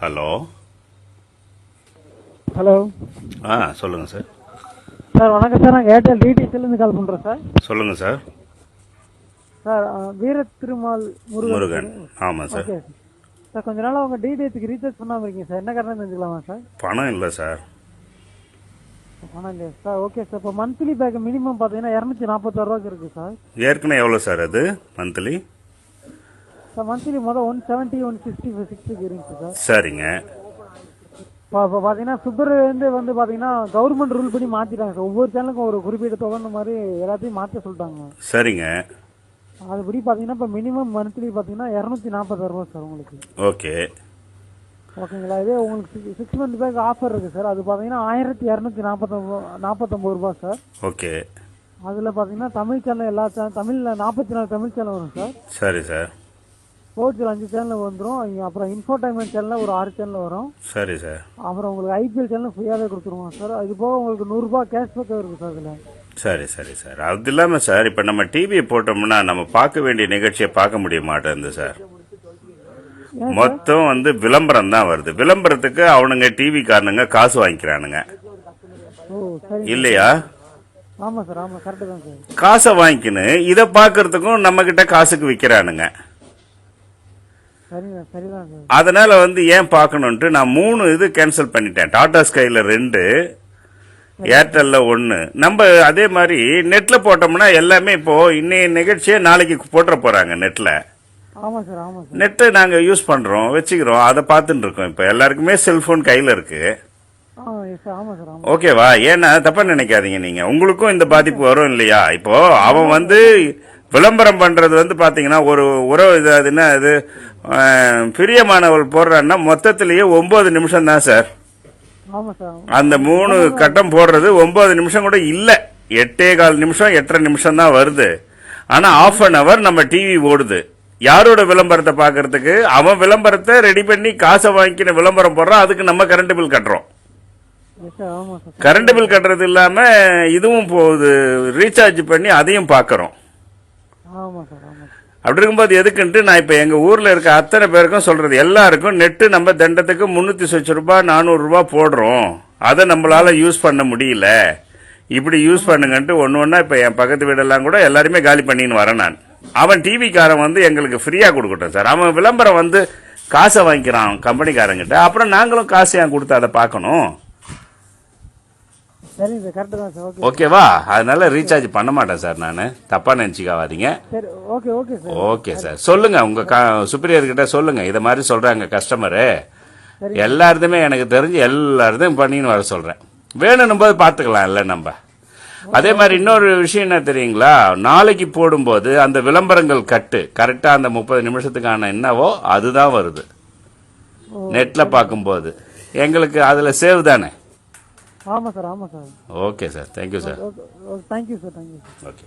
Hello hello சொல்லுங்கள் sir. Sir வணக்கம் sir. நாங்கள் ஏர்டெல் டிடிசிலேருந்து கால் பண்ணுறோம் சார். சொல்லுங்கள் சார். சார் வீர திருமால் முருகன். ஆமாம் சார். Okay sir. கொஞ்ச நாள் உங்கள் டிடிஎச்சுக்கு ரீசார்ஜ் பண்ணாமல் இருக்கீங்க சார். என்ன காரணம் தெரிஞ்சுக்கலாமா சார்? பணம் இல்லை சார். பணம் இல்லையா சார்? Okay sir. இப்போ மந்த்லி பேக் மினிமம் பார்த்தீங்கன்னா 246 இருக்குது சார். ஏற்கனவே எவ்வளோ சார் அது மந்த்லி? சார் மந்த்லி 170 160 இருந்துச்சு சார். சரிங்க. இப்போ பார்த்தீங்கன்னா பிப்ரவரிலேருந்து பார்த்தீங்கன்னா கவர்மெண்ட் ரூல் படி மாற்றிட்டாங்க சார். ஒவ்வொரு சேனலுக்கும் ஒரு குறிப்பிட்ட தொகை மாதிரி எல்லாத்தையும் மாற்ற சொல்லிட்டாங்க. சரிங்க. அதுபடி பார்த்தீங்கன்னா இப்போ மினிமம் மந்த்லி பார்த்தீங்கன்னா 246 சார் உங்களுக்கு. ஓகே ஓகேங்களா. இதே உங்களுக்கு 6 மந்த் பேக் ஆஃபர் இருக்குது சார். அது பார்த்தீங்கன்னா 1249 சார். ஓகே. அதில் பார்த்தீங்கன்னா தமிழ் சேனல் எல்லா தமிழில் 44 தமிழ் சேனல் வரும் சார். சரி சார். ஸ்போர்ட்ஸில் 5 சேனல் வந்துடும். அப்புறம் இன்ஃபோடைன்மெண்ட் சேனலில் ஒரு 6 சேனல் வரும். சரி சார். அப்புறம் உங்களுக்கு ஐபிஎல் சேனல் ஃப்ரீயாகவே கொடுத்துருவோம் சார். அது போக உங்களுக்கு 100 கேஷ்பேக் இருக்குது சார் அதில். சரி சரி சார். அது இல்லாமல் சார், இப்போ நம்ம டிவியை போட்டோம்னா நம்ம பார்க்க வேண்டிய நிகழ்ச்சியை பார்க்க முடிய மாட்டேங்குது சார். மொத்தம் விளம்பரம் தான் வருது. விளம்பரத்துக்கு அவனுங்க டிவி காரனுங்க காசு வாங்கிக்கிறானுங்க இல்லையா? ஆமா சார். ஆமா கரெக்ட் தான் சார். காசை வாங்கிக்கின்னு இதை பாக்குறதுக்கும் நம்ம கிட்ட காசுக்கு விற்கிறானுங்க. அதனால ஏன் பார்க்கணும்ட்டு நான் 3 இது கேன்சல் பண்ணிட்டேன். டாடா ஸ்கைல 2, ஏர்டெல்ல 1. நம்ம அதே மாதிரி நெட்ல போட்டோம்னா எல்லாமே இப்போ இன்னைய நிகழ்ச்சியை நாளைக்கு போட்டுற போறாங்க நெட்ல. நெட்டை நாங்க யூஸ் பண்றோம், வச்சுக்கிறோம், அதை பார்த்துட்டு இருக்கோம். இப்ப எல்லாருக்குமே செல்போன் கையில இருக்கு. ஓகேவா? ஏன்னா தப்பா நினைக்காதீங்க நீங்க. உங்களுக்கும் இந்த பாதிப்பு வரும் இல்லையா? இப்போ அவன் விளம்பரம் பண்றது பாத்தீங்கன்னா ஒரு உறவு இது பிரியமானவள் போடுறான்னா மொத்தத்திலேயே 9 நிமிஷம் தான் சார். அந்த 3 கட்டம் போடுறது 9 நிமிஷம் கூட இல்ல, 8.25 நிமிஷம் 8.5 நிமிஷம் தான் வருது. ஆனா ½ அன் அவர் நம்ம டிவி ஓடுது. யாரோட விளம்பரத்தை பாக்குறதுக்கு? அவன் விளம்பரத்தை ரெடி பண்ணி காசை வாங்கின விளம்பரம் போடுறான். அதுக்கு நம்ம கரண்ட் பில் கட்டுறோம். கரண்ட் பில் கட்டுறது இல்லாம இதுவும் போகுது, ரீசார்ஜ் பண்ணி அதையும் பாக்கிறோம். அப்படி இருக்கும்போது எதுக்குன்ட்டு நான் இப்ப எங்க ஊர்ல இருக்க அத்தனை பேருக்கும் சொல்றது, எல்லாருக்கும் நெட்டு நம்ம தண்டத்துக்கு 300 ரூபாய் 400 ரூபாய் போடுறோம். அதை நம்மளால யூஸ் பண்ண முடியல, இப்படி யூஸ் பண்ணுங்கன்ட்டு ஒன்னா இப்ப என் பக்கத்து வீடெல்லாம் கூட எல்லாருமே காலி பண்ணின்னு வரேன் நான். அவன் டிவி காரன் எங்களுக்கு ஃப்ரீயா கொடுக்கட்டும் சார். அவன் விளம்பரம் காசை வாங்கிக்கிறான் கம்பெனிக்காரங்கிட்ட. அப்புறம் நாங்களும் காசு ஏன் கொடுத்து அதை பார்க்கணும்? ஓகேவா? அதனால ரீசார்ஜ் பண்ண மாட்டேன் சார். நான் தப்பா நினைச்சுக்காதீங்க. Okay sir. சொல்லுங்க உங்க சுப்பீரியர் கிட்ட சொல்லுங்க, இத மாதிரி சொல்றாங்க கஸ்டமரு. எல்லாருமே எனக்கு தெரிஞ்சு எல்லாருமே பண்ணின்னு வர சொல்றேன். வேணும் போது பாத்துக்கலாம் இல்ல நம்ம. அதே மாதிரி இன்னொரு விஷயம் என்ன தெரியுங்களா? நாளைக்கு போடும்போது அந்த விளம்பரங்கள் கரெக்டா அந்த 30 நிமிஷத்துக்கான என்னவோ அதுதான் வருது நெட்ல பார்க்கும்போது. எங்களுக்கு அதுல சேவ் தானே? ஆமா சார். ஆமா sir. Okay sir. Thank you sir. Thank you sir. Okay.